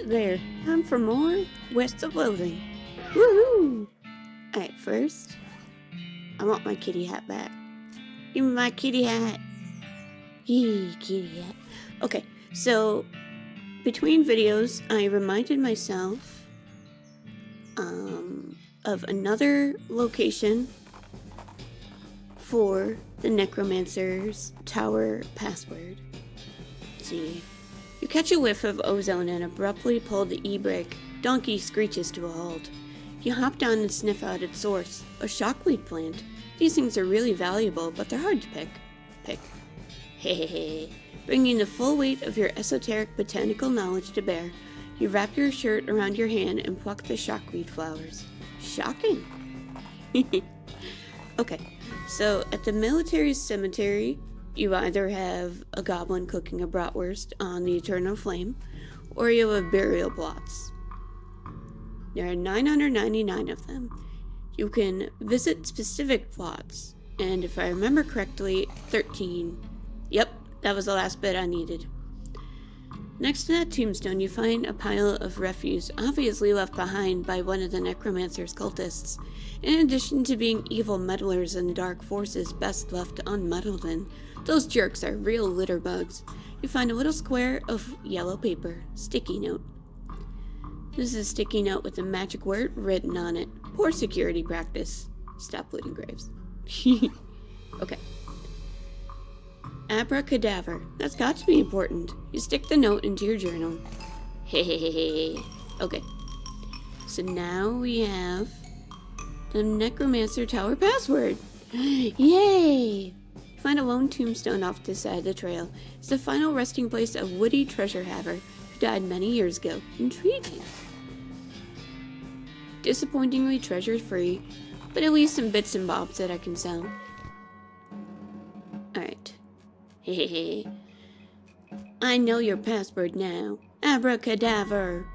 there, time for more West of Loathing. Woohoo! Alright, first, I want my kitty hat back. Give me my kitty hat. Yee, kitty hat. Okay, so between videos, I reminded myself of another location for the Necromancer's Tower password. Let's see. You catch a whiff of ozone and abruptly pull the e-brake. Donkey screeches to a halt. You hop down and sniff out its source, a shockweed plant. These things are really valuable, but they're hard to pick. Hehehe. Bringing the full weight of your esoteric botanical knowledge to bear, you wrap your shirt around your hand and pluck the shockweed flowers. Shocking. Okay, so at the military cemetery, you either have a goblin cooking a bratwurst on the eternal flame, or you have burial plots. There are 999 of them. You can visit specific plots, and if I remember correctly, 13. Yep, that was the last bit I needed. Next to that tombstone, you find a pile of refuse, obviously left behind by one of the Necromancer's cultists. In addition to being evil meddlers and dark forces best left unmeddled in, those jerks are real litter bugs. You find a little square of yellow paper, sticky note. This is a sticky note with a magic word written on it. Poor security practice. Stop looting graves. Okay. Abracadaver. That's got to be important. You stick the note into your journal. Hehehe. Okay. So now we have the Necromancer Tower password. Yay! Find a lone tombstone off the side of the trail. It's the final resting place of Woody Treasure Haver, who died many years ago. Intriguing. Disappointingly treasure-free, but at least some bits and bobs that I can sell. Alright. Hehehe. I know your password now. Abracadaver.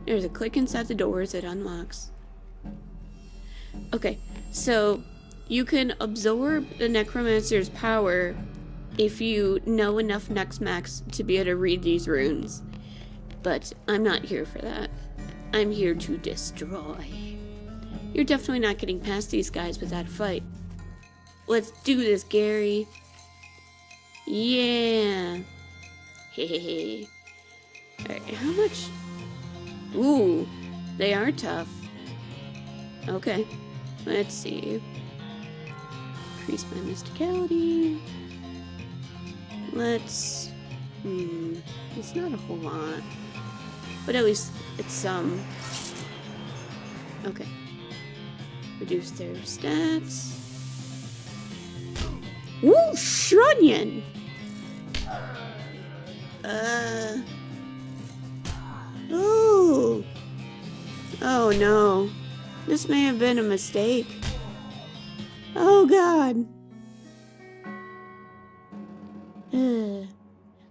There's a click inside the door as it unlocks. Okay, so you can absorb the Necromancer's power if you know enough Nexmax to be able to read these runes. But I'm not here for that. I'm here to destroy. You're definitely not getting past these guys without a fight. Let's do this, Gary. Yeah. Hehehe. Alright, how much? Ooh, they are tough. Okay, let's see. Increase my mysticality. Let's... it's not a whole lot. But at least it's some. Okay. Reduce their stats. Woo! Shrunyan! Ooh. Oh no. This may have been a mistake. Oh god.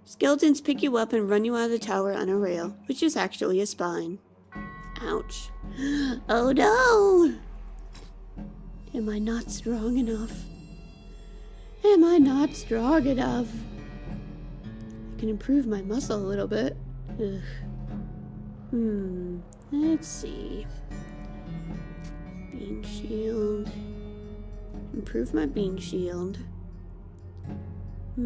Skeletons pick you up and run you out of the tower on a rail, which is actually a spine. Ouch. Oh no! Am I not strong enough? Am I not strong enough? I can improve my muscle a little bit. Ugh. Let's see. Bean shield. Improve my bean shield. I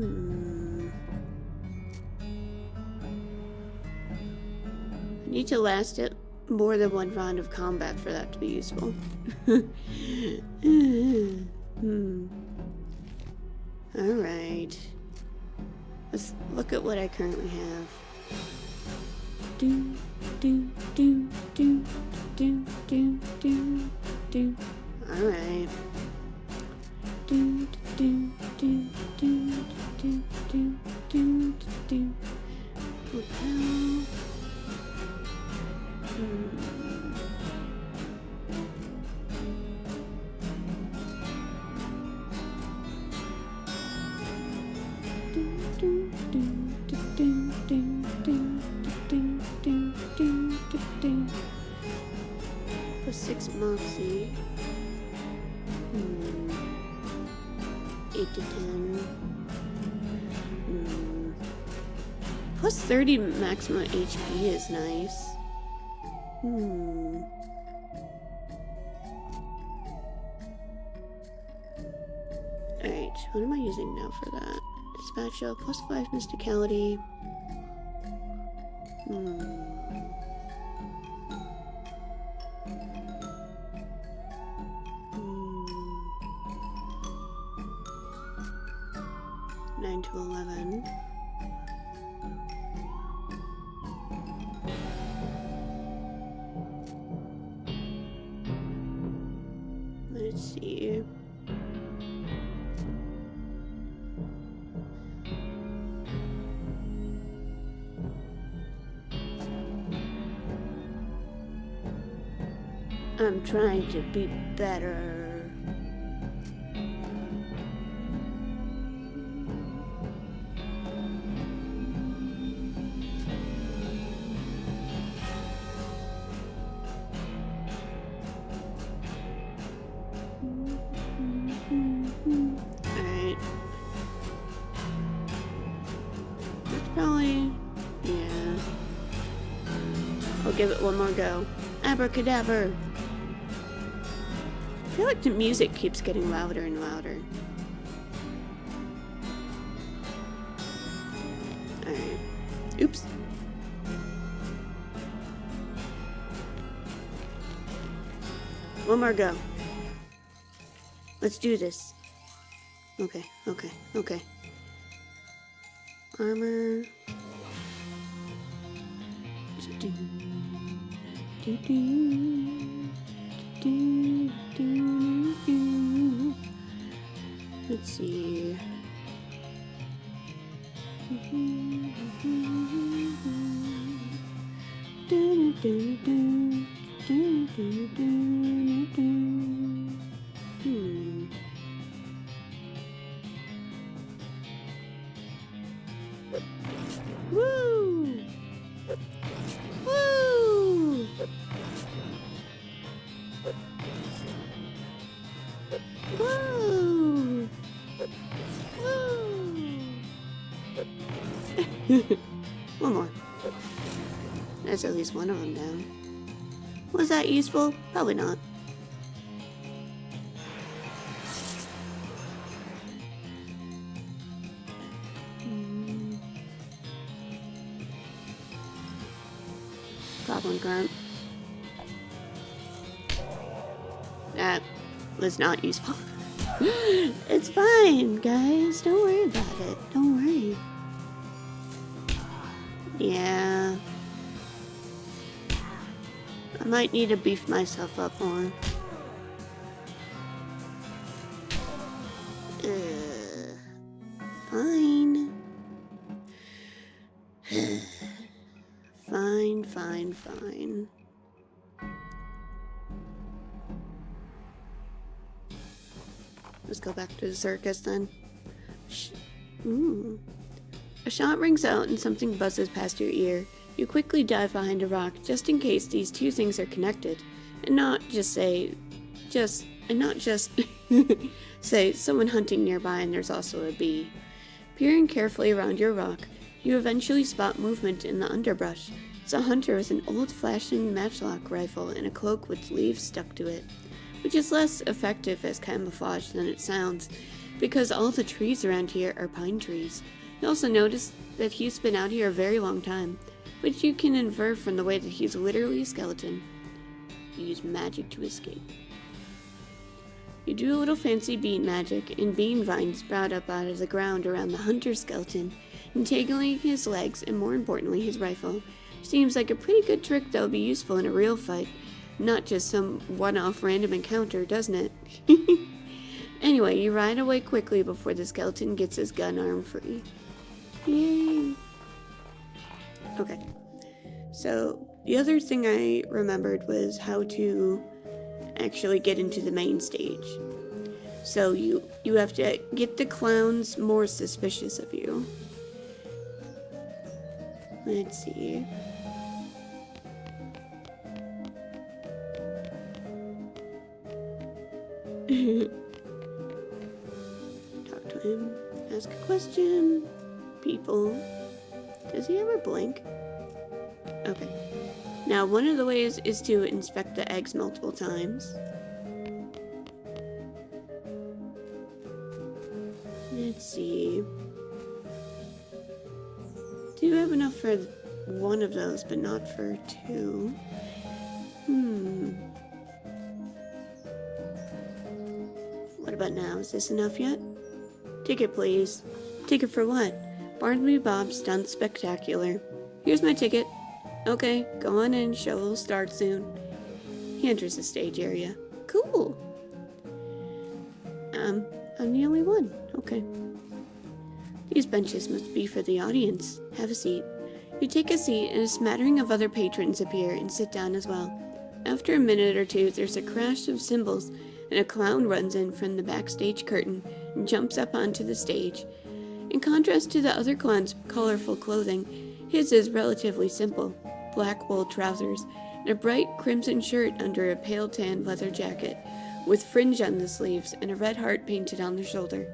need to last it more than one round of combat for that to be useful. Alright. Let's look at what I currently have. Alright. Lapel. For 6 moxie. 8 to 10. Plus 30 maximum HP is nice. Alright, what am I using now for that? Dispatch up, +5 mysticality. 9 to 11. Let's see. I'm trying to be better. Alright. That's probably... yeah. I'll give it one more go. Abracadabra! I feel like the music keeps getting louder and louder. Alright. Oops. One more go. Let's do this. Okay. Armor. Let's see. Woo! Woo! Woo! Woo! One more. That's at least one of them down. Was that useful? Probably not. Goblin grunt. That was not useful. It's fine, guys. Don't worry about it. Don't worry. Yeah. I might need to beef myself up more. Fine. Fine. Let's go back to the circus then. A shot rings out and something buzzes past your ear. You quickly dive behind a rock just in case these two things are connected, and not just say someone hunting nearby and there's also a bee. Peering carefully around your rock, you eventually spot movement in the underbrush. It's a hunter with an old-fashioned matchlock rifle and a cloak with leaves stuck to it, which is less effective as camouflage than it sounds, because all the trees around here are pine trees. You also notice that he's been out here a very long time, which you can infer from the way that he's literally a skeleton. You use magic to escape. You do a little fancy bean magic, and bean vines sprout up out of the ground around the hunter's skeleton, entangling his legs and, more importantly, his rifle. Seems like a pretty good trick that will be useful in a real fight, not just some one-off random encounter, doesn't it? Anyway, you ride away quickly before the skeleton gets his gun arm free. Yay! Okay, so the other thing I remembered was how to actually get into the main stage. So you have to get the clowns more suspicious of you. Let's see. Talk to him. Ask a question. People. Does he ever blink? Okay. Now, one of the ways is to inspect the eggs multiple times. Let's see. Do have enough for one of those, but not for two. What about now? Is this enough yet? Ticket, please. Ticket for what? Barnaby Bob's Stunt Spectacular. Here's my ticket. Okay, go on in. Show will start soon. He enters the stage area. Cool. I'm the only one. Okay. These benches must be for the audience. Have a seat. You take a seat and a smattering of other patrons appear and sit down as well. After a minute or two, there's a crash of cymbals and a clown runs in from the backstage curtain and jumps up onto the stage. In contrast to the other clown's colorful clothing, his is relatively simple. Black wool trousers and a bright crimson shirt under a pale tan leather jacket with fringe on the sleeves and a red heart painted on the shoulder.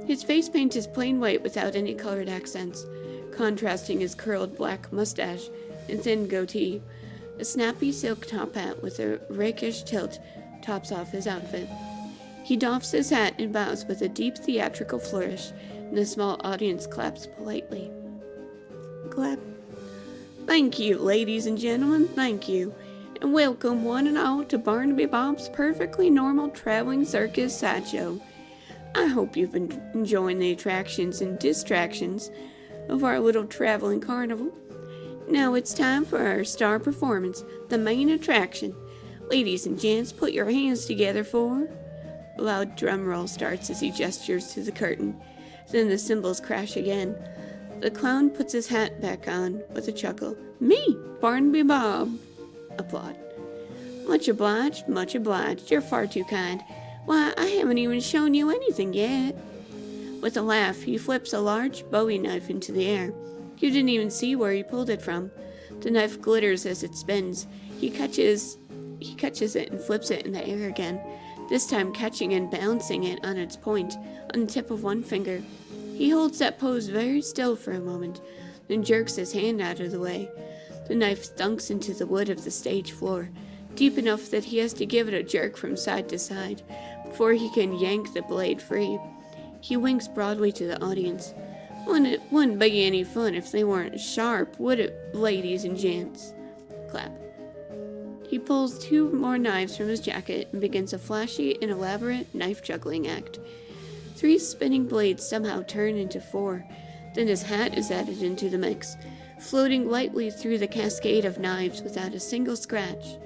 His face paint is plain white without any colored accents, contrasting his curled black mustache and thin goatee. A snappy silk top hat with a rakish tilt tops off his outfit. He doffs his hat and bows with a deep theatrical flourish, and the small audience claps politely. Clap. Thank you, ladies and gentlemen, thank you, and welcome one and all to Barnaby Bob's perfectly normal traveling circus sideshow. I hope you've been enjoying the attractions and distractions of our little traveling carnival. Now it's time for our star performance, the main attraction. Ladies and gents, put your hands together for... A loud drum roll starts as he gestures to the curtain. Then the cymbals crash again. The clown puts his hat back on with a chuckle. Me, Barnaby Bob. Applaud. Much obliged, much obliged. You're far too kind. Why, I haven't even shown you anything yet. With a laugh, he flips a large Bowie knife into the air. You didn't even see where he pulled it from. The knife glitters as it spins. He catches it and flips it in the air again, this time catching and balancing it on its point, on the tip of one finger. He holds that pose very still for a moment, then jerks his hand out of the way. The knife thunks into the wood of the stage floor, deep enough that he has to give it a jerk from side to side before he can yank the blade free. He winks broadly to the audience. It wouldn't be any fun if they weren't sharp, would it, ladies and gents? Clap. He pulls two more knives from his jacket and begins a flashy and elaborate knife juggling act. 3 spinning blades somehow turn into 4. Then his hat is added into the mix, floating lightly through the cascade of knives without a single scratch.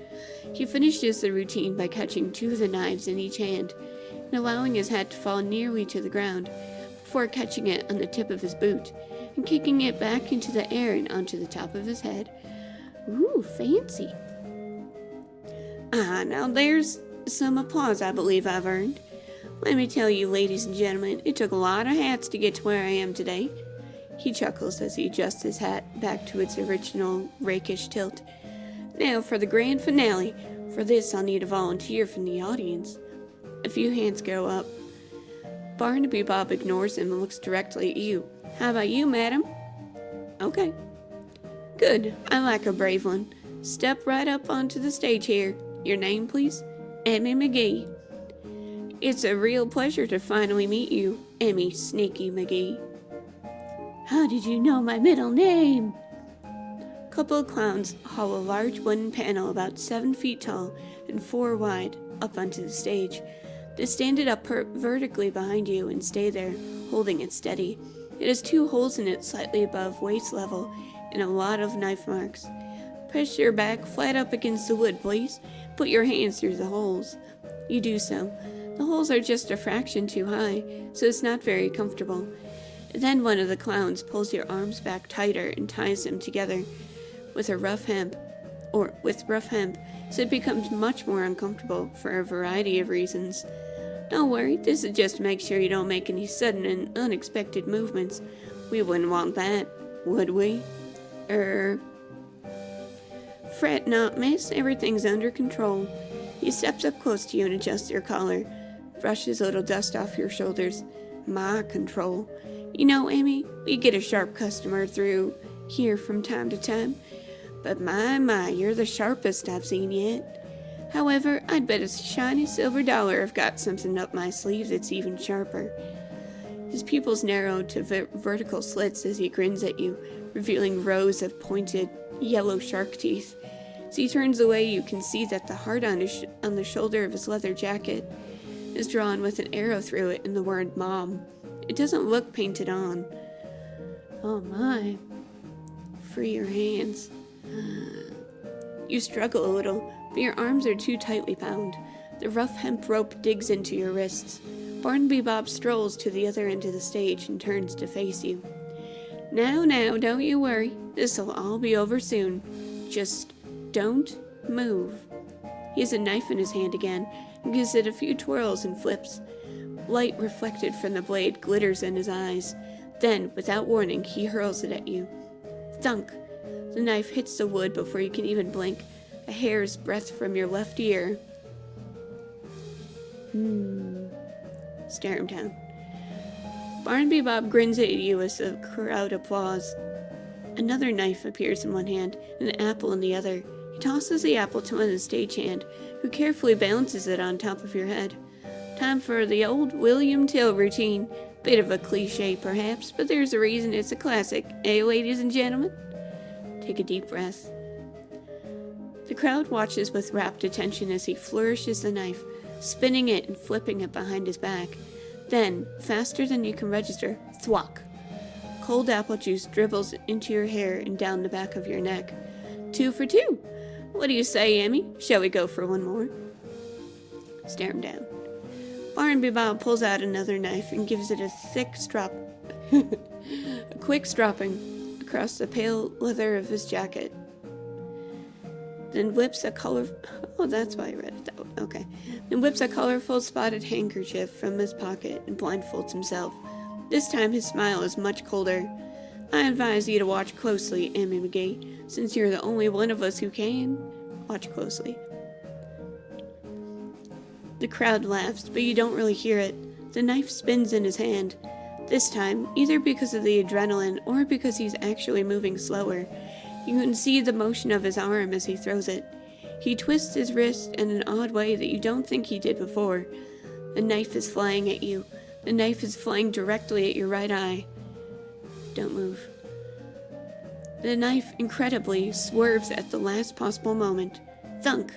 He finishes the routine by catching 2 of the knives in each hand and allowing his hat to fall nearly to the ground before catching it on the tip of his boot and kicking it back into the air and onto the top of his head. Ooh, fancy. Now there's some applause I believe I've earned. Let me tell you, ladies and gentlemen, it took a lot of hats to get to where I am today. He chuckles as he adjusts his hat back to its original rakish tilt. Now for the grand finale. For this, I'll need a volunteer from the audience. A few hands go up. Barnaby Bob ignores him and looks directly at you. How about you, madam? Okay. Good. I like a brave one. Step right up onto the stage here. Your name, please? Emmy McGee. It's a real pleasure to finally meet you, Emmy Sneaky McGee. How did you know my middle name? A couple of clowns haul a large wooden panel about 7 feet tall and 4 wide up onto the stage. They stand it up vertically behind you and stay there, holding it steady. It has 2 holes in it slightly above waist level and a lot of knife marks. Press your back flat up against the wood, please. Put your hands through the holes. You do so. The holes are just a fraction too high, so it's not very comfortable. Then one of the clowns pulls your arms back tighter and ties them together with rough hemp, so it becomes much more uncomfortable for a variety of reasons. Don't worry, this is just to make sure you don't make any sudden and unexpected movements. We wouldn't want that, would we? Fret not, miss. Everything's under control. He steps up close to you and adjusts your collar, brushes a little dust off your shoulders. My control. You know, Amy, we get a sharp customer through here from time to time. But my, you're the sharpest I've seen yet. However, I'd bet a shiny silver dollar I've got something up my sleeve that's even sharper. His pupils narrow to vertical slits as he grins at you, revealing rows of pointed, yellow shark teeth. As he turns away, you can see that the heart on the shoulder of his leather jacket is drawn with an arrow through it and the word Mom. It doesn't look painted on. Oh my. Free your hands. You struggle a little, but your arms are too tightly bound. The rough hemp rope digs into your wrists. Barnaby Bob strolls to the other end of the stage and turns to face you. Now, don't you worry. This'll all be over soon. Just don't move. He has a knife in his hand again and gives it a few twirls and flips. Light reflected from the blade glitters in his eyes. Then, without warning, he hurls it at you. Thunk! The knife hits the wood before you can even blink, a hair's breadth from your left ear. Stare him down. Barnaby Bob grins at you as the crowd applauds. Another knife appears in one hand and an apple in the other. He tosses the apple to one of the stagehand, who carefully balances it on top of your head. Time for the old William Till routine. Bit of a cliche, perhaps, but there's a reason it's a classic. Eh, ladies and gentlemen? Take a deep breath. The crowd watches with rapt attention as he flourishes the knife, spinning it and flipping it behind his back. Then, faster than you can register, thwack! Cold apple juice dribbles into your hair and down the back of your neck. 2 for 2. What do you say, Emmy? Shall we go for one more? Stare him down. Barnaby Bob pulls out another knife and gives it a quick stropping across the pale leather of his jacket. Then whips a colorful spotted handkerchief from his pocket and blindfolds himself. This time his smile is much colder. I advise you to watch closely, Emmy McGee, since you're the only one of us who can. Watch closely. The crowd laughs, but you don't really hear it. The knife spins in his hand. This time, either because of the adrenaline or because he's actually moving slower, you can see the motion of his arm as he throws it. He twists his wrist in an odd way that you don't think he did before. The knife is flying at you. The knife is flying directly at your right eye. Don't move. The knife, incredibly, swerves at the last possible moment. Thunk!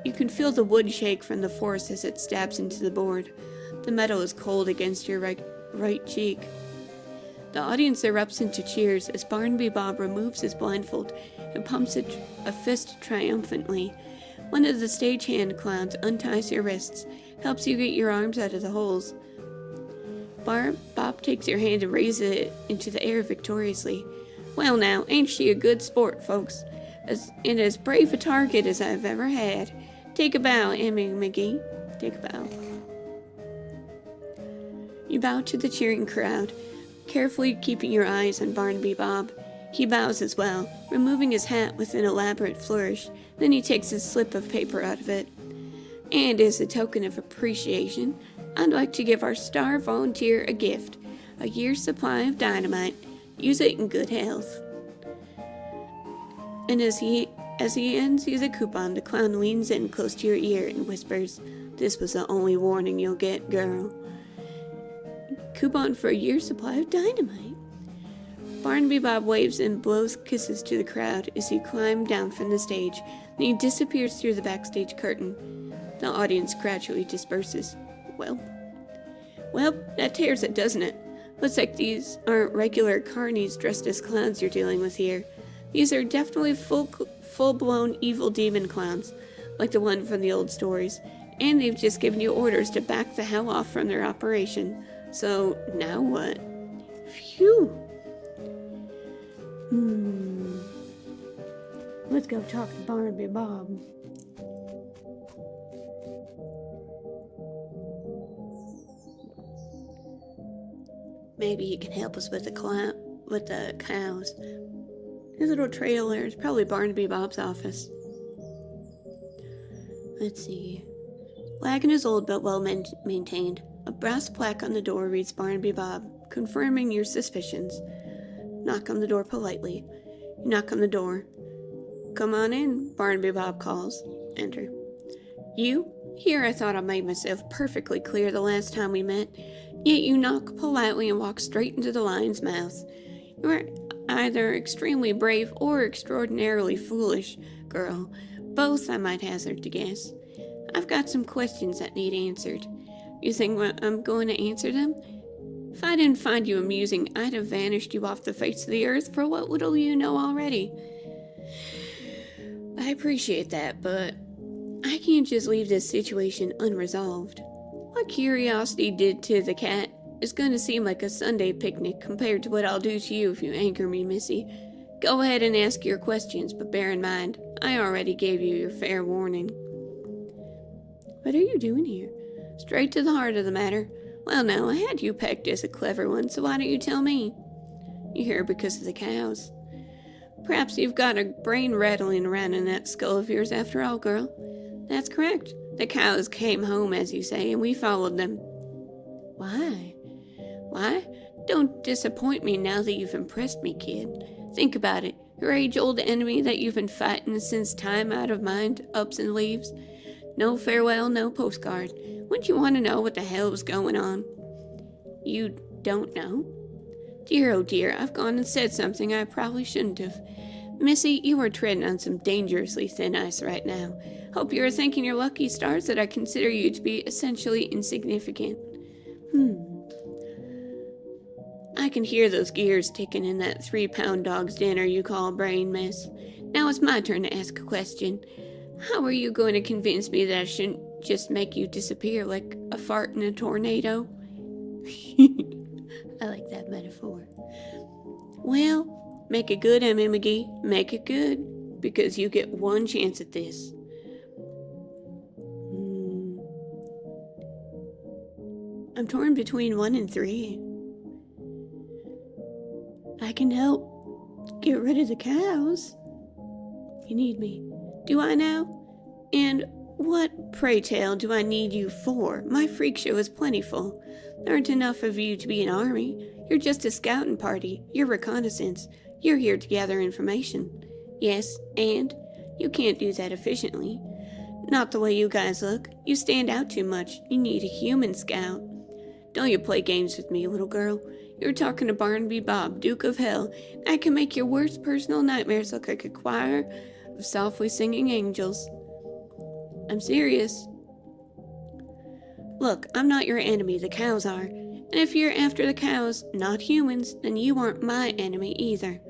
You can feel the wood shake from the force as it stabs into the board. The metal is cold against your right cheek. The audience erupts into cheers as Barnaby Bob removes his blindfold and pumps a fist triumphantly. One of the stagehand clowns unties your wrists, helps you get your arms out of the holes. Bob takes your hand and raises it into the air victoriously. Well now, ain't she a good sport, folks? As brave a target as I've ever had. Take a bow, Emmy McGee. Take a bow. You bow to the cheering crowd, carefully keeping your eyes on Barnaby Bob. He bows as well, removing his hat with an elaborate flourish. Then he takes a slip of paper out of it. And as a token of appreciation, I'd like to give our star volunteer a gift, a year's supply of dynamite. Use it in good health. And as he ends the coupon, the clown leans in close to your ear and whispers, "This was the only warning you'll get, girl." Coupon for a year's supply of dynamite. Barnaby Bob waves and blows kisses to the crowd as he climbs down from the stage. Then he disappears through the backstage curtain. The audience gradually disperses. Well, that tears it, doesn't it? Looks like these aren't regular carnies dressed as clowns you're dealing with here. These are definitely full-blown evil demon clowns, like the one from the old stories, and they've just given you orders to back the hell off from their operation. So, now what? Phew! Let's go talk to Barnaby Bob. Maybe he can help us with the cows. His little trailer is probably Barnaby Bob's office. Let's see. Wagon is old but well maintained. A brass plaque on the door reads Barnaby Bob, confirming your suspicions. Knock on the door politely. You knock on the door. Come on in, Barnaby Bob calls. Enter. You? Here I thought I made myself perfectly clear the last time we met, yet you knock politely and walk straight into the lion's mouth. You are either extremely brave or extraordinarily foolish, girl. Both, I might hazard to guess. I've got some questions that need answered. You think I'm going to answer them? If I didn't find you amusing, I'd have vanished you off the face of the earth for what little you know already. I appreciate that, but I can't just leave this situation unresolved. What Curiosity did to the cat is going to seem like a Sunday picnic compared to what I'll do to you if you anger me, Missy. Go ahead and ask your questions, but bear in mind, I already gave you your fair warning. What are you doing here? Straight to the heart of the matter. Well, now, I had you pegged as a clever one, so why don't you tell me? You're here because of the cows. Perhaps you've got a brain rattling around in that skull of yours after all, girl. That's correct. The cows came home, as you say, and we followed them. Why? Why? Don't disappoint me now that you've impressed me, kid. Think about it. Your age-old enemy that you've been fighting since time out of mind, ups and leaves. No farewell, no postcard. Wouldn't you want to know what the hell was going on? You don't know? Dear, oh dear, I've gone and said something I probably shouldn't have. Missy, you are treading on some dangerously thin ice right now. Hope you are thanking your lucky stars that I consider you to be essentially insignificant. I can hear those gears ticking in that 3-pound dog's dinner you call a brain, miss. Now it's my turn to ask a question. How are you going to convince me that I shouldn't just make you disappear like a fart in a tornado? I like that metaphor. Well, make it good, Emmy McGee. Make it good, because you get one chance at this. I'm torn between 1 and 3. I can help get rid of the cows. You need me. Do I now? And what, pray tell, do I need you for? My freak show is plentiful. There aren't enough of you to be an army. You're just a scouting party. You're reconnaissance. You're here to gather information. Yes, and you can't do that efficiently. Not the way you guys look. You stand out too much. You need a human scout. Don't you play games with me, little girl. You're talking to Barnaby Bob, Duke of Hell. I can make your worst personal nightmares look like a choir of softly singing angels. I'm serious. Look, I'm not your enemy, the cows are. And if you're after the cows, not humans, then you aren't my enemy either.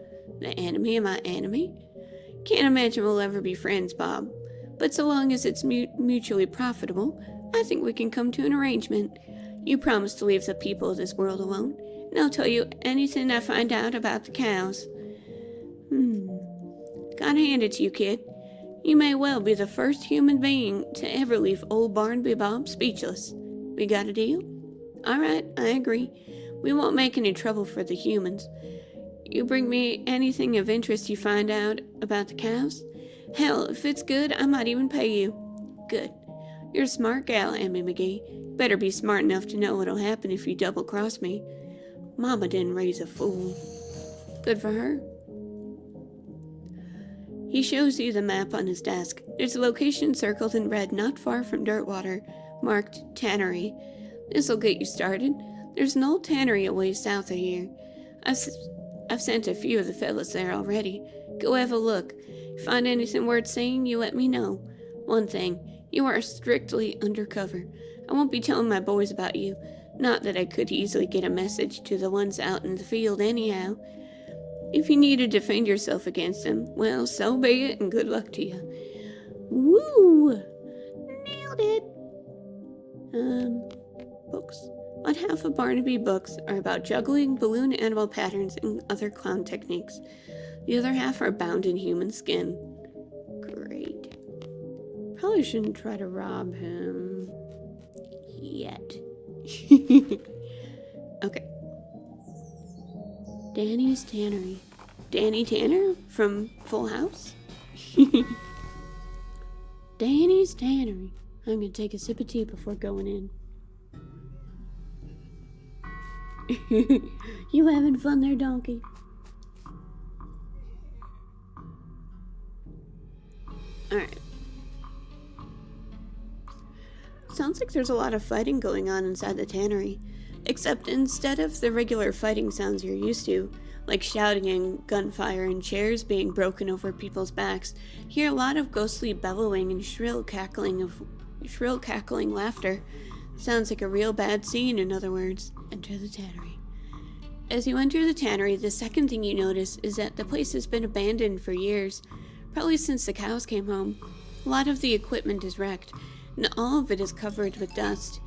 The enemy of my enemy? Can't imagine we'll ever be friends, Bob. But so long as it's mutually profitable, I think we can come to an arrangement. You promise to leave the people of this world alone, and I'll tell you anything I find out about the cows. Gotta hand it to you, kid. You may well be the first human being to ever leave old Barnaby Bob speechless. We got a deal? All right, I agree. We won't make any trouble for the humans. You bring me anything of interest you find out about the cows? Hell, if it's good, I might even pay you. Good. You're a smart gal, Emmy McGee. Better be smart enough to know what'll happen if you double-cross me. Mama didn't raise a fool. Good for her. He shows you the map on his desk. There's a location circled in red not far from Dirtwater, marked Tannery. This'll get you started. There's an old tannery a ways south of here. I've sent a few of the fellas there already. Go have a look. Find anything worth seeing, you let me know. One thing, you are strictly undercover. I won't be telling my boys about you. Not that I could easily get a message to the ones out in the field anyhow. If you need to defend yourself against them, well, so be it, and good luck to you. Woo! Nailed it! Books. About half of Barnaby books are about juggling, balloon animal patterns, and other clown techniques. The other half are bound in human skin. Great. Probably shouldn't try to rob him yet. Okay. Danny's Tannery. Danny Tanner from Full House? Danny's Tannery. I'm gonna take a sip of tea before going in. You having fun there, donkey? Alright. Sounds like there's a lot of fighting going on inside the tannery. Except instead of the regular fighting sounds you're used to, like shouting and gunfire and chairs being broken over people's backs, you hear a lot of ghostly bellowing and shrill cackling laughter. Sounds like a real bad scene, in other words. Enter the tannery. As you enter the tannery, the second thing you notice is that the place has been abandoned for years, probably since the cows came home. A lot of the equipment is wrecked, and all of it is covered with dust.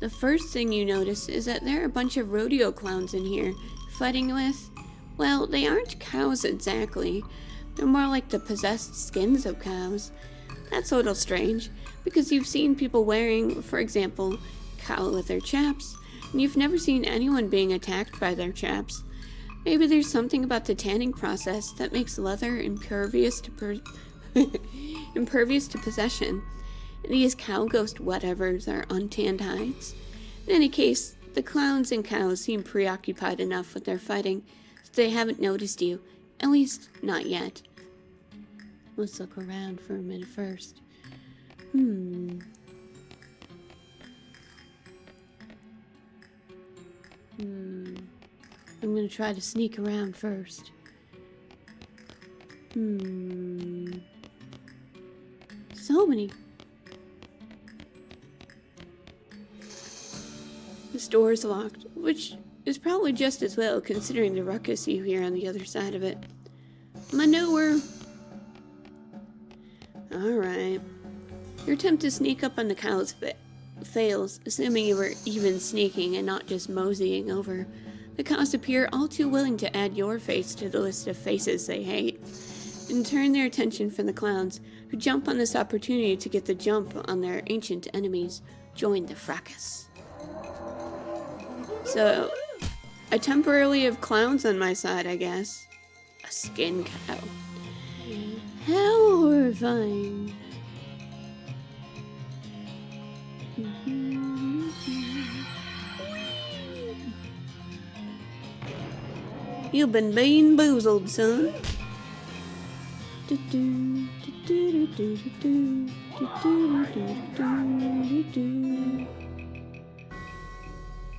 The first thing you notice is that there are a bunch of rodeo clowns in here, fighting with, well, they aren't cows exactly. They're more like the possessed skins of cows. That's a little strange, because you've seen people wearing, for example, cow leather chaps, and you've never seen anyone being attacked by their chaps. Maybe there's something about the tanning process that makes leather impervious to impervious to possession. These cow ghost whatevers are untanned hides. In any case, the clowns and cows seem preoccupied enough with their fighting that they haven't noticed you. At least, not yet. Let's look around for a minute first. I'm gonna try to sneak around first. So many. This door is locked, which is probably just as well considering the ruckus you hear on the other side of it. Manure! Alright. Your attempt to sneak up on the cows fails, assuming you were even sneaking and not just moseying over. The cows appear all too willing to add your face to the list of faces they hate, and turn their attention from the clowns, who jump on this opportunity to get the jump on their ancient enemies. Join the fracas. So, I temporarily have clowns on my side, I guess. A skin cow. How horrifying. You've been being boozled, son.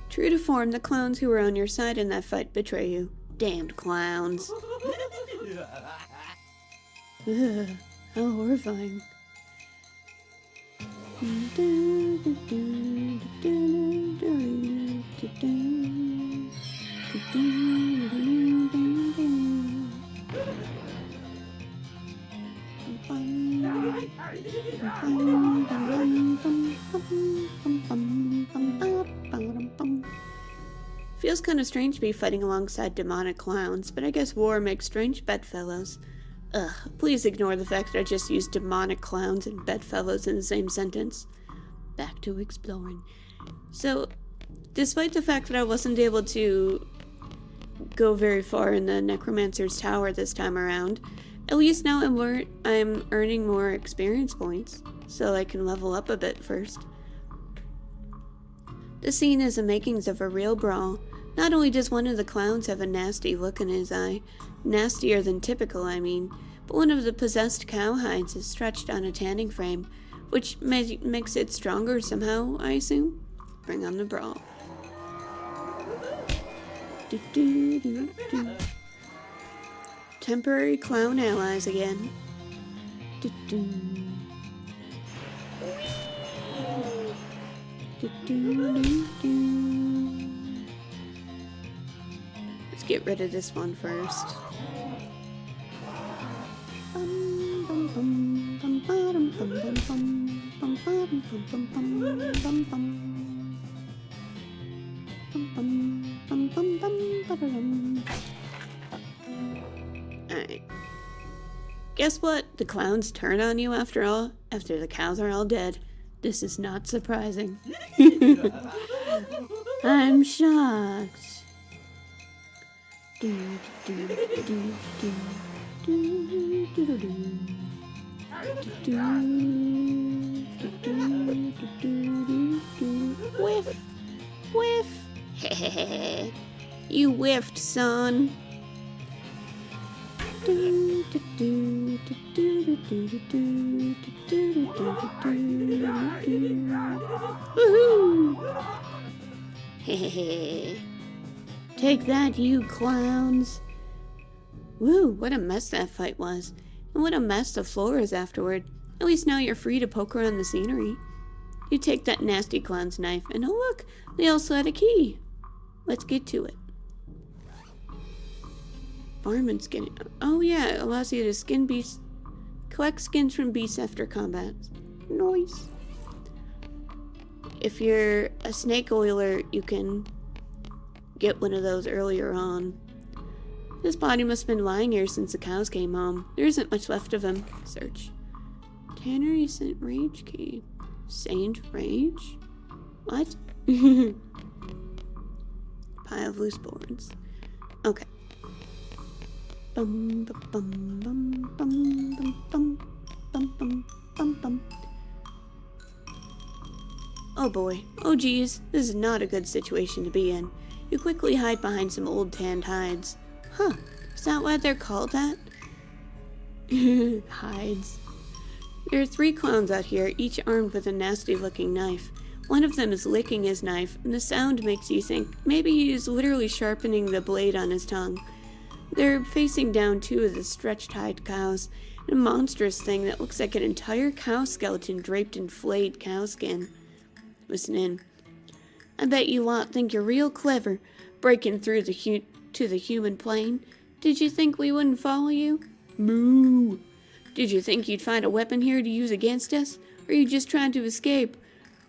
True to form, the clowns who were on your side in that fight betray you. Damned clowns. Ugh, how horrifying. Feels kind of strange to be fighting alongside demonic clowns, but I guess war makes strange bedfellows. Ugh, please ignore the fact that I just used demonic clowns and bedfellows in the same sentence. Back to exploring. So, despite the fact that I wasn't able to go very far in the Necromancer's Tower this time around, at least now I'm earning more experience points, so I can level up a bit first. The scene is the makings of a real brawl. Not only does one of the clowns have a nasty look in his eye, nastier than typical I mean, but one of the possessed cowhides is stretched on a tanning frame, which makes it stronger somehow, I assume. Bring on the brawl. Temporary clown allies again. Let's get rid of this one first. Alright. Guess what? The clowns turn on you after all, after the cows are all dead. This is not surprising. I'm shocked. Whiff! Whiff! You whiffed, son. Woohoo! Hehehe. Take that, you clowns. Woo, what a mess that fight was. And what a mess the floor is afterward. At least now you're free to poke around the scenery. You take that nasty clown's knife, and oh look, they also had a key. Let's get to it. Farming skin. Oh yeah, it allows you to skin beasts. Collect skins from beasts after combat. Nice. If you're a snake oiler, you can get one of those earlier on. This body must have been lying here since the cows came home. There isn't much left of him. Search. Tannery Saint Rage key. Saint Rage? What? Pile of loose boards. Okay. Bum bum bum bum bum bum bum bum bum bum. Oh boy. Oh geez. This is not a good situation to be in. You quickly hide behind some old tanned hides. Huh. Is that why they're called that? Hides. There are 3 clowns out here, each armed with a nasty-looking knife. One of them is licking his knife, and the sound makes you think maybe he is literally sharpening the blade on his tongue. They're facing down 2 of the stretched hide cows, and a monstrous thing that looks like an entire cow skeleton draped in flayed cow skin. Listen in. I bet you lot think you're real clever, breaking through to the human plane. Did you think we wouldn't follow you? Moo! Did you think you'd find a weapon here to use against us? Or are you just trying to escape?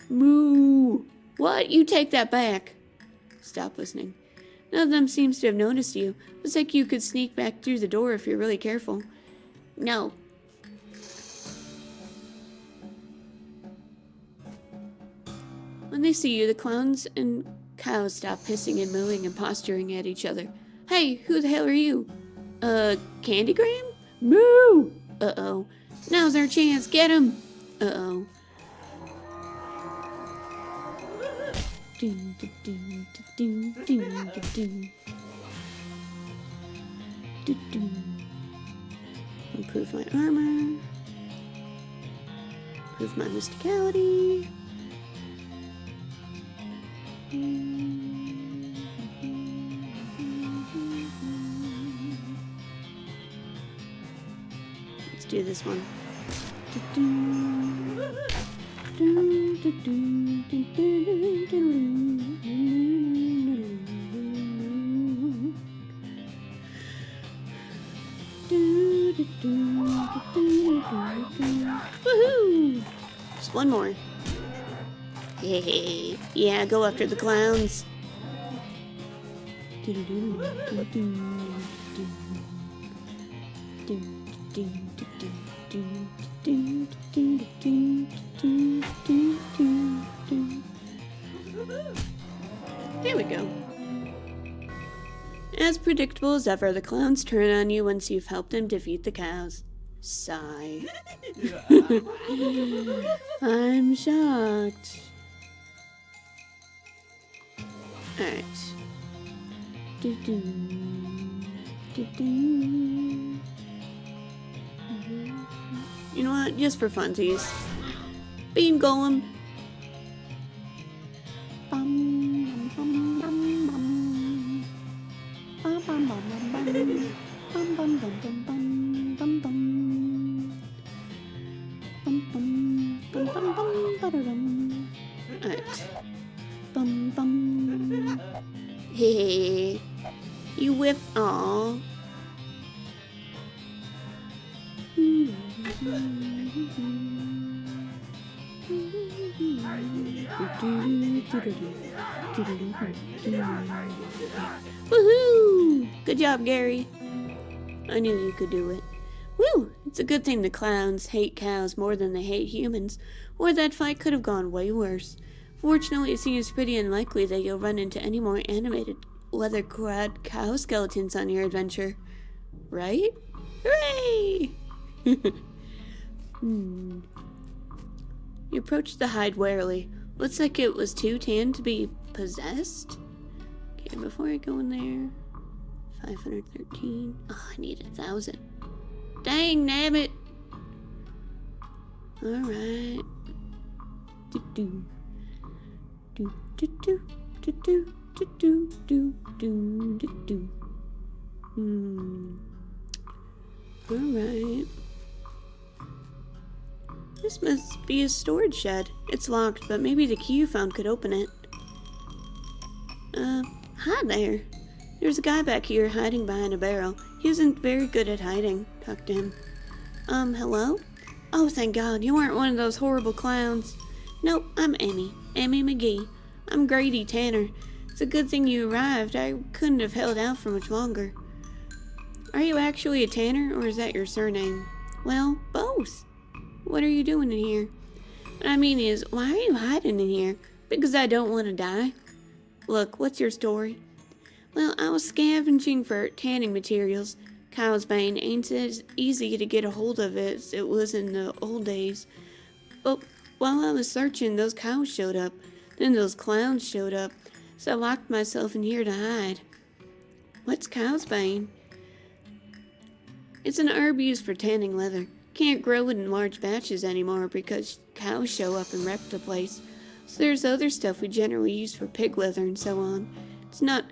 Moo! What? You take that back. Stop listening. None of them seems to have noticed you. Looks like you could sneak back through the door if you're really careful. No. When they see you, the clowns and cows stop hissing and mooing and posturing at each other. Hey, who the hell are you? Candygram? Moo! Uh-oh. Now's our chance. Get him! Uh-oh. Improve my armor. Improve my mysticality. Let's do this one. Woohoo! Just one more. Hey, yeah, go after the clowns. There we go. As predictable as ever, the clowns turn on you once you've helped them defeat the cows. Sigh. I'm shocked. Alright. You know what? Just for funsies. Beam Golem. Alright. Hey, you whiff. Aww. Woohoo! Good job, Gary. I knew you could do it. Woo! It's a good thing the clowns hate cows more than they hate humans, or that fight could have gone way worse. Fortunately, it seems pretty unlikely that you'll run into any more animated leather-clad cow skeletons on your adventure. Right? Hooray! You approached the hide warily. Looks like it was too tan to be possessed. Okay, before I go in there, 513. Oh, I need 1,000. Dang, nabbit. Alright. Do-do. Do-do-do. Do-do. Do-do. Do-do. Do-do. Alright. This must be a storage shed. It's locked, but maybe the key you found could open it. Hi there. There's a guy back here hiding behind a barrel. He isn't very good at hiding. Talk to him. Hello? Oh, thank God, you aren't one of those horrible clowns. Nope, I'm Amy. Amy McGee. I'm Grady Tanner. It's a good thing you arrived. I couldn't have held out for much longer. Are you actually a Tanner, or is that your surname? Well, both. What are you doing in here? What I mean is, why are you hiding in here? Because I don't want to die. Look, what's your story? Well, I was scavenging for tanning materials. Cow's bane ain't as easy to get a hold of as it was in the old days. But while I was searching, those cows showed up. Then those clowns showed up. So I locked myself in here to hide. What's cow's bane? It's an herb used for tanning leather. Can't grow it in large batches anymore because cows show up and wreck the place. So there's other stuff we generally use for pig leather and so on. It's not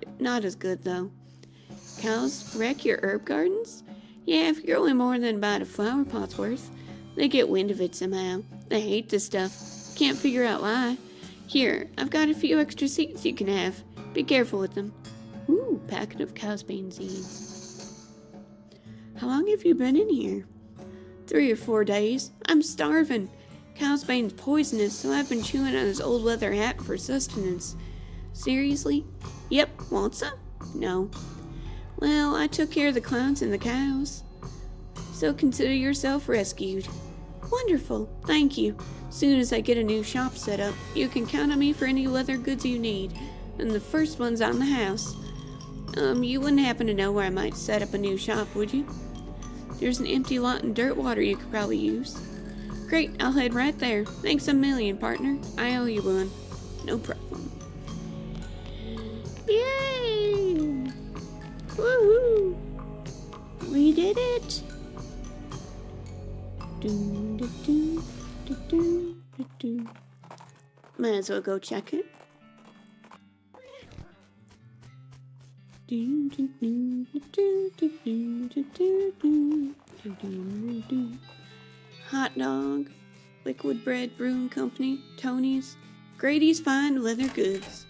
as good though. Cows wreck your herb gardens? Yeah, if you're growing more than about a flower pot's worth. They get wind of it somehow. They hate this stuff. Can't figure out why. Here, I've got a few extra seeds you can have. Be careful with them. Ooh, packet of cow's bane seeds. How long have you been in here? 3 or 4 days. I'm starving. Cow's bane's poisonous, so I've been chewing on his old leather hat for sustenance. Seriously? Yep, want some? No. Well, I took care of the clowns and the cows. So consider yourself rescued. Wonderful, thank you. Soon as I get a new shop set up, you can count on me for any leather goods you need. And the first one's on the house. You wouldn't happen to know where I might set up a new shop, would you? There's an empty lot in Dirtwater you could probably use. Great, I'll head right there. Thanks a million, partner. I owe you one. No problem. Yay! Woohoo! We did it! Might as well go check it. Hot Dog, Liquid Bread Brewing Company, Tony's, Grady's Fine Leather Goods.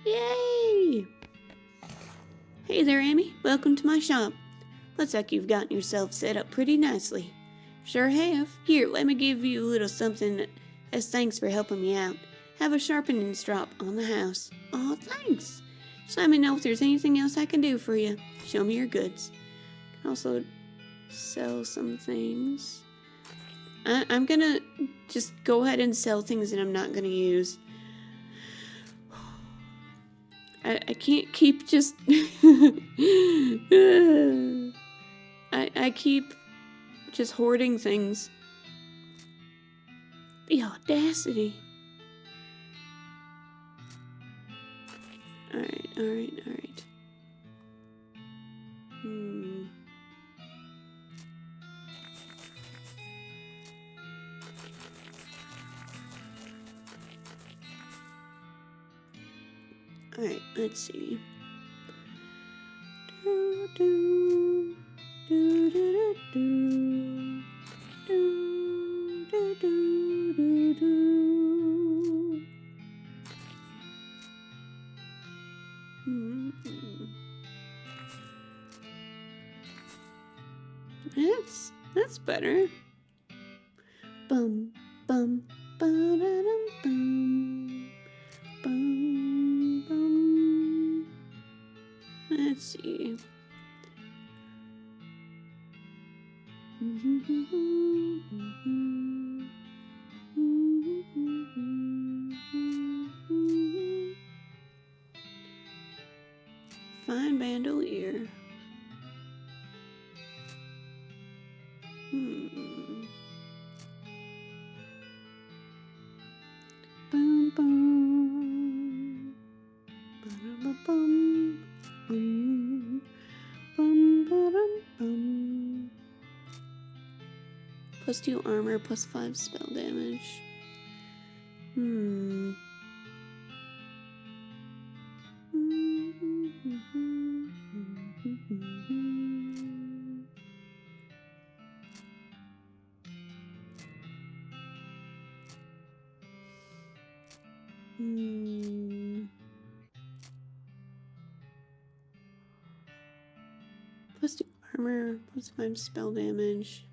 Yay! Hey there, Amy. Welcome to my shop. Looks like you've gotten yourself set up pretty nicely. Sure have. Here, let me give you a little something as thanks for helping me out. Have a sharpening strop on the house. Aw, thanks. Just let me know if there's anything else I can do for you. Show me your goods. I can also sell some things. I'm gonna just go ahead and sell things that I'm not gonna use. I can't keep just... I keep just hoarding things. The audacity. Alright. Alright, let's see. That's better. Bum bum ba-da-dum bum bum bum. Let's see. Fine bandolier. Bum bum. Ba-da-ba-bum. +2 armor, +5 spell damage. +2 armor, +5 spell damage.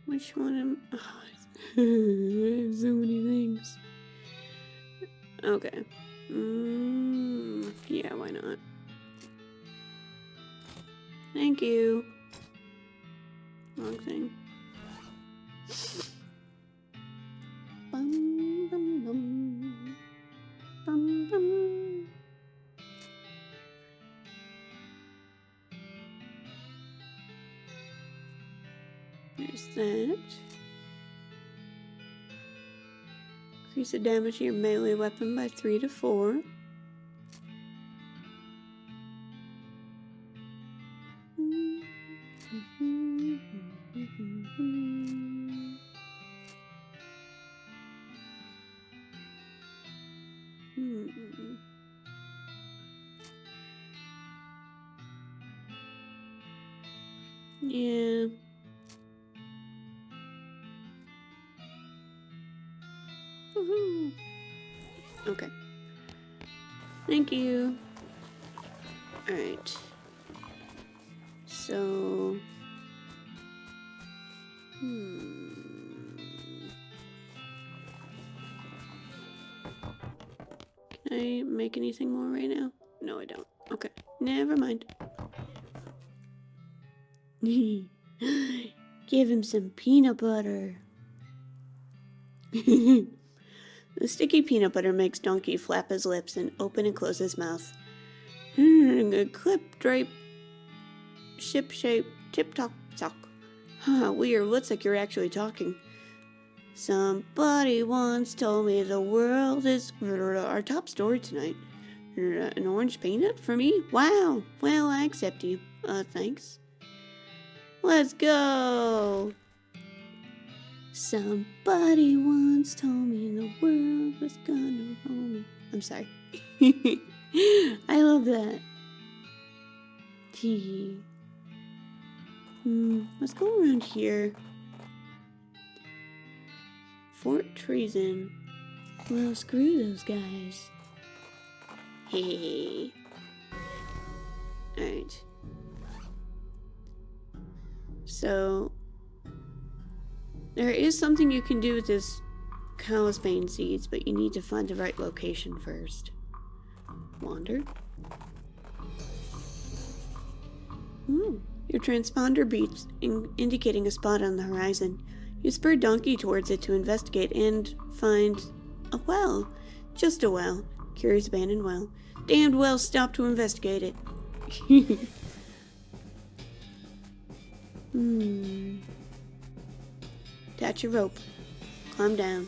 Which one am I have so many things. Okay. Yeah, why not? Thank you. Wrong thing. Bum, bum, bum. Bum, bum. There's that. Increase the damage of your melee weapon by 3 to 4. Yeah. Woohoo. Okay. Thank you. Alright. So... Can I make anything more right now? No, I don't. Okay. Never mind. Give him some peanut butter. The sticky peanut butter makes Donkey flap his lips and open and close his mouth. A clip, drape, ship shape, tip tock tock. Huh, weird, looks like you're actually talking. Somebody once told me the world is our top story tonight. An orange peanut for me? Wow. Well, I accept you. Thanks. Let's go. Somebody once told me the world was gonna roll me. I'm sorry. I love that. Gee. Let's go around here. Fort Treason. Well, screw those guys. Hey. Alright. So, there is something you can do with this cow's bane seeds, but you need to find the right location first. Wander. Your transponder beeps, indicating a spot on the horizon. You spur Donkey towards it to investigate and find a well. Just a well. Curious abandoned well. Damned well, stop to investigate it. Attach your rope. Climb down.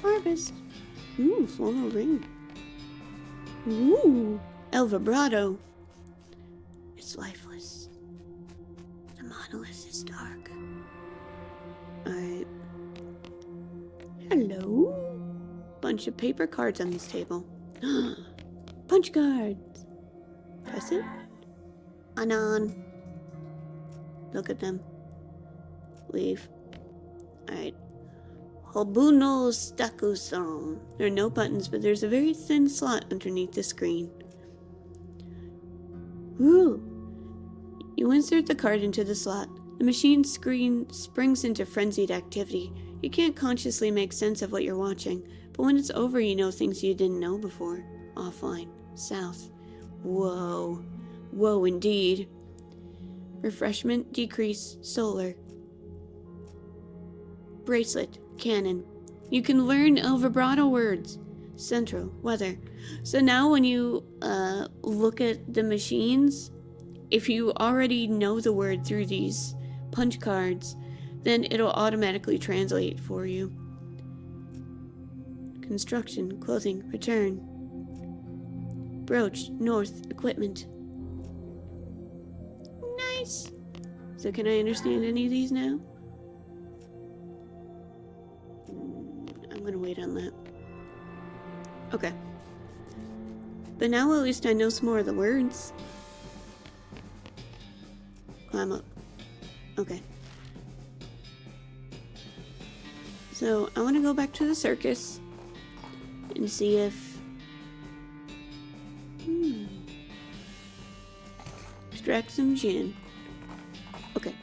Harvest. Floral ring. El vibrato. It's lifeless. The monolith is dark. Alright. Hello? Bunch of paper cards on this table. Punch cards. Press it. Anon. Look at them. Leave. Alright. Hobuno Stakuson. There are no buttons, but there's a very thin slot underneath the screen. Ooh. You insert the card into the slot. The machine screen springs into frenzied activity. You can't consciously make sense of what you're watching, but when it's over, you know things you didn't know before. Offline. South. Whoa. Whoa, indeed. Refreshment, decrease, solar. Bracelet, cannon. You can learn El vibrato words. Central, weather. So now when you look at the machines, if you already know the word through these punch cards, then it'll automatically translate for you. Construction, clothing, return. Brooch, north, equipment. Nice. So can I understand any of these now? I'm gonna wait on that. Okay. But now at least I know some more of the words. Climb up. Okay. So I want to go back to the circus and see if... Extract some gin. Okay.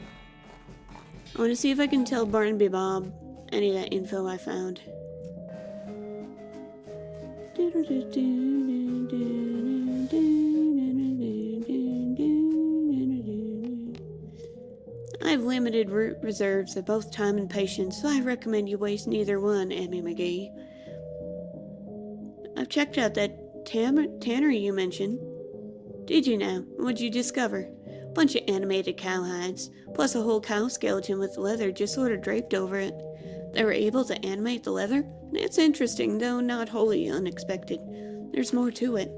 I want to see if I can tell Barnaby Bob any of that info I found. I have limited reserves of both time and patience, so I recommend you waste neither one, Emmy McGee. I've checked out that tannery you mentioned. Did you now? What'd you discover? Bunch of animated cowhides, plus a whole cow skeleton with leather just sort of draped over it. They were able to animate the leather? It's interesting, though not wholly unexpected. There's more to it.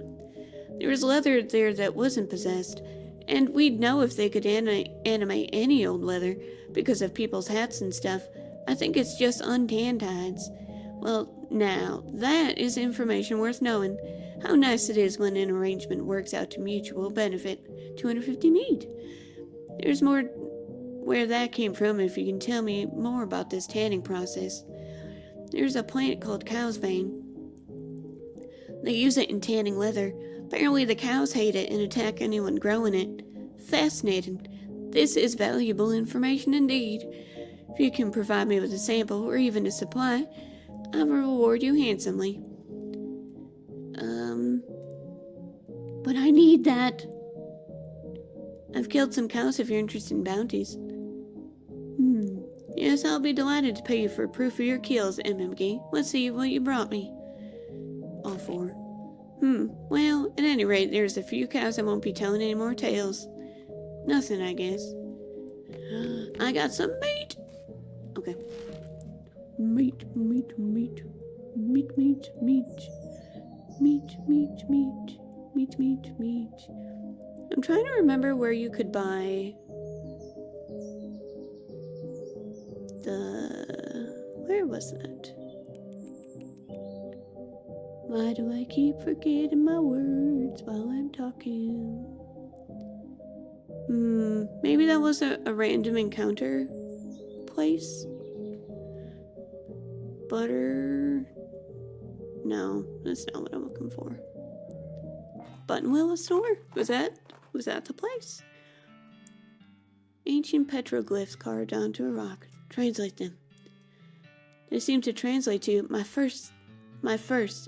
There was leather there that wasn't possessed, and we'd know if they could animate any old leather because of people's hats and stuff. I think it's just untanned hides. Well, now, that is information worth knowing. How nice it is when an arrangement works out to mutual benefit. 250 meat. There's more where that came from if you can tell me more about this tanning process. There's a plant called cow's vein. They use it in tanning leather. Apparently the cows hate it and attack anyone growing it. Fascinating. This is valuable information indeed. If you can provide me with a sample or even a supply, I will reward you handsomely. But I need that. I've killed some cows if you're interested in bounties. Yes, I'll be delighted to pay you for proof of your kills, MMG. Let's see what you brought me. All 4. Well, at any rate, there's a few cows I won't be telling any more tales. Nothing, I guess. I got some meat! Okay. Meat. I'm trying to remember where you could buy where was that? Why do I keep forgetting my words while I'm talking? Maybe that was a random encounter place? Butter... No, that's not what I'm looking for. Buttonwillow store? Was that the place? Ancient petroglyphs carved onto a rock. Translate them. They seem to translate to, my first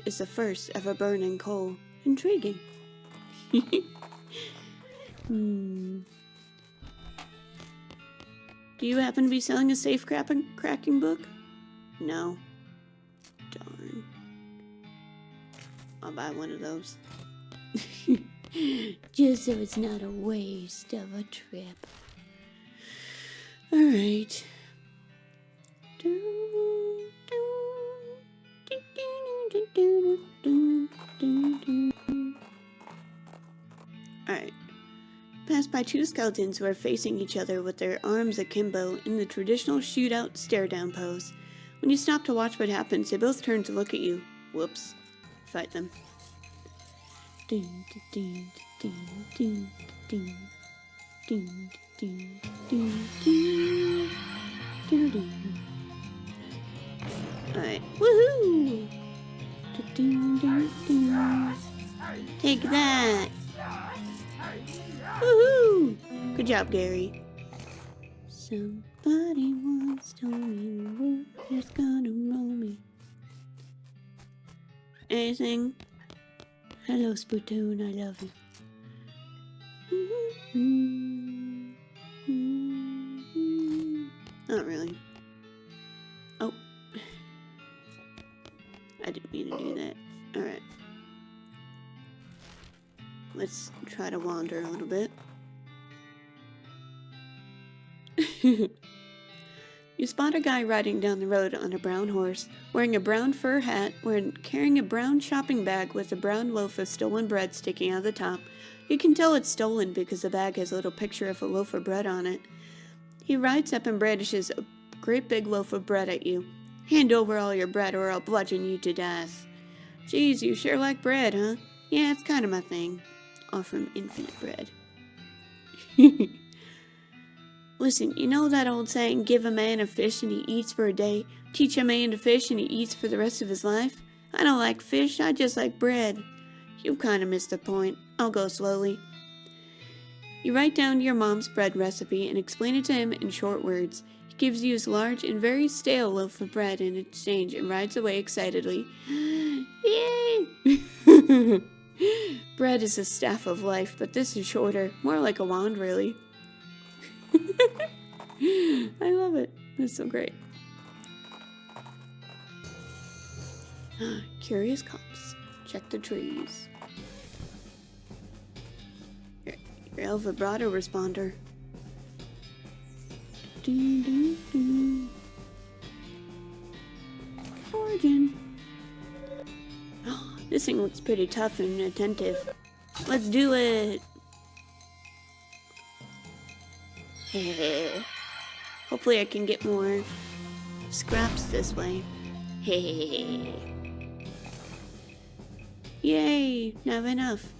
is the first of a burning coal. Intriguing. Do you happen to be selling a safe cracking book? No. Darn. I'll buy one of those. Just so it's not a waste of a trip. Alright. Alright. Pass by 2 skeletons who are facing each other with their arms akimbo in the traditional shootout stare-down pose. When you stop to watch what happens, they both turn to look at you. Whoops. Fight them. Alright. Woohoo! Take that! Woohoo! Good job, Gary. Somebody once told me the world is gonna roll me. Anything? Hello, Splatoon, I love you. Not really. Oh. I didn't mean to do that. Alright. Let's try to wander a little bit. You spot a guy riding down the road on a brown horse, wearing a brown fur hat, carrying a brown shopping bag with a brown loaf of stolen bread sticking out of the top. You can tell it's stolen because the bag has a little picture of a loaf of bread on it. He rides up and brandishes a great big loaf of bread at you. Hand over all your bread or I'll bludgeon you to death. Geez, you sure like bread, huh? Yeah, it's kind of my thing. Offer him infinite bread. Listen, you know that old saying, give a man a fish and he eats for a day, teach a man to fish and he eats for the rest of his life? I don't like fish, I just like bread. You've kind of missed the point. I'll go slowly. You write down your mom's bread recipe and explain it to him in short words. He gives you his large and very stale loaf of bread in exchange and rides away excitedly. Yay! Bread is a staff of life, but this is shorter. More like a wand, really. I love it. That's so great. Curious cops. Check the trees. Your El Vibrato responder. Foraging. This thing looks pretty tough and attentive. Let's do it. Hopefully I can get more scraps this way. Yay! Now enough.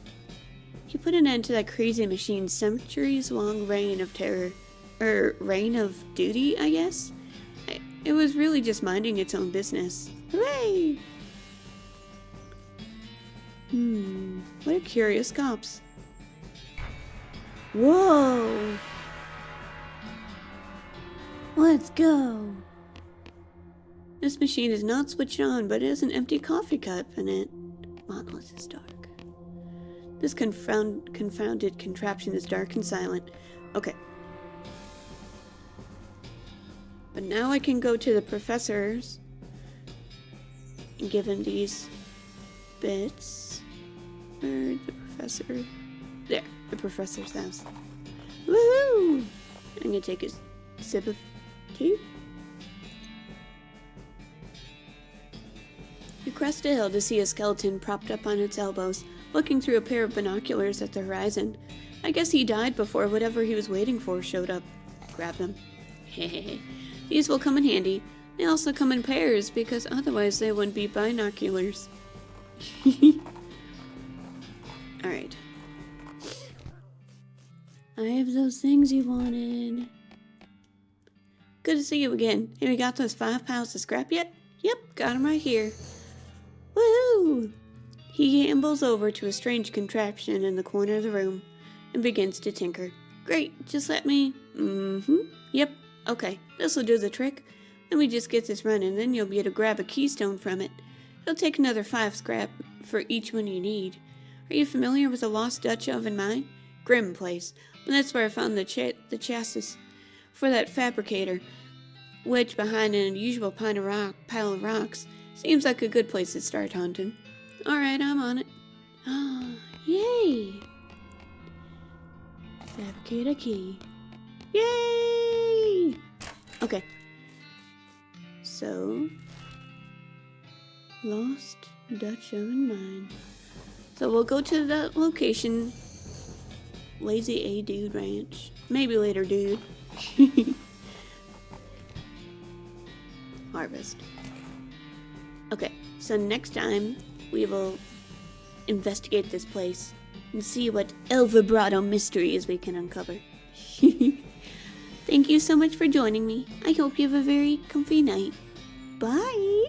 You put an end to that crazy machine's centuries-long reign of terror. Reign of duty, I guess? It was really just minding its own business. Hooray! What a curious cops. Whoa! Let's go! This machine is not switched on, but it has an empty coffee cup in it. Monolith is dark. This confounded contraption is dark and silent. Okay. But now I can go to the professors and give him these bits. Where's the professor? There, the professor's house. Woohoo! I'm gonna take a sip of tea. You crest a hill to see a skeleton propped up on its elbows, looking through a pair of binoculars at the horizon. I guess he died before whatever he was waiting for showed up. Grab them. Hehehe. These will come in handy. They also come in pairs, because otherwise they wouldn't be binoculars. Alright. I have those things you wanted. Good to see you again. Have you got those 5 pounds of scrap yet? Yep, got them right here. Woohoo! He ambles over to a strange contraption in the corner of the room and begins to tinker. Great, just let me... Yep, okay, this'll do the trick. Let me just get this running, then you'll be able to grab a keystone from it. It'll take another 5 scrap for each one you need. Are you familiar with the Lost Dutch Oven Mine? Grim place, but that's where I found the chassis for that fabricator, which behind an unusual pile of rocks. Seems like a good place to start hunting. Alright, I'm on it. Oh, yay! Fabricate a key. Yay! Okay. So, Lost Dutch Oven Mine. So we'll go to that location. Lazy A Dude Ranch. Maybe later, dude. Harvest. Okay, so next time we will investigate this place and see what El Vibrato mysteries we can uncover. Thank you so much for joining me. I hope you have a very comfy night. Bye!